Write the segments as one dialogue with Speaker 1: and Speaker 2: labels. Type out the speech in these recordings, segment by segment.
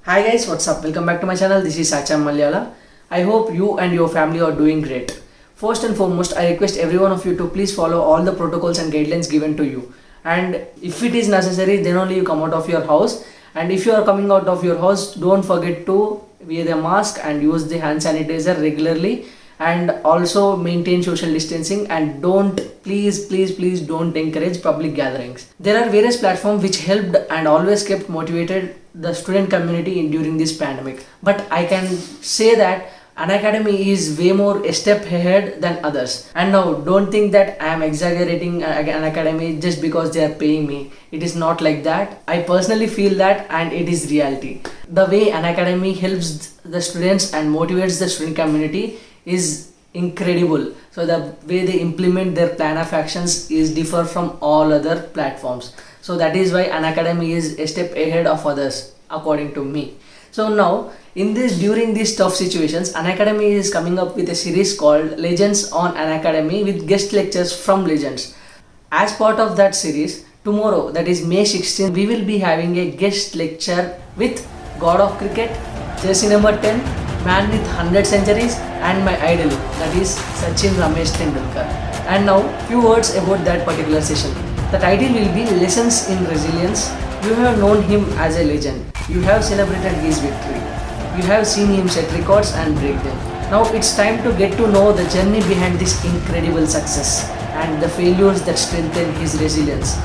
Speaker 1: Hi guys, what's up? Welcome back to my channel. This is Sacham Malayala. I hope you and your family are doing great. First and foremost, I request every one of you to please follow all the protocols and guidelines given to you. And if it is necessary, then only you come out of your house. And if you are coming out of your house, don't forget to wear the mask and use the hand sanitizer regularly, and also maintain social distancing, and don't please don't encourage public gatherings. There are various platforms which helped and always kept motivated the student community during this pandemic, but I can say that Unacademy is way more a step ahead than others. And now don't think that I am exaggerating Unacademy just because they are paying me. It is not like that. I personally feel that, and it is reality. The way Unacademy helps the students and motivates the student community is incredible. So the way they implement their plan of actions is differ from all other platforms. So that is why Unacademy is a step ahead of others according to me. So now during these tough situations, Unacademy is coming up with a series called Legends on Unacademy with guest lectures from legends. As part of that series, tomorrow, that is May 16th, we will be having a guest lecture with God of Cricket, jersey number 10, man with 100 centuries, and my idol, that is Sachin Ramesh Tendulkar. And now, few words about that particular session. The title will be Lessons in Resilience. You have known him as a legend. You have celebrated his victory. You have seen him set records and break them. Now it's time to get to know the journey behind this incredible success and the failures that strengthen his resilience.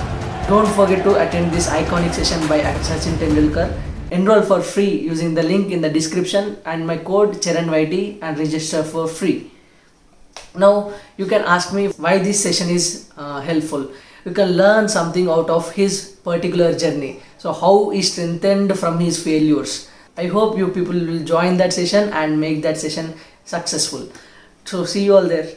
Speaker 1: Don't forget to attend this iconic session by Sachin Tendulkar. Enroll for free using the link in the description and my code CharanYT and register for free. Now you can ask me why this session is helpful. You can learn something out of his particular journey. So how he strengthened from his failures. I hope you people will join that session and make that session successful. So see you all there.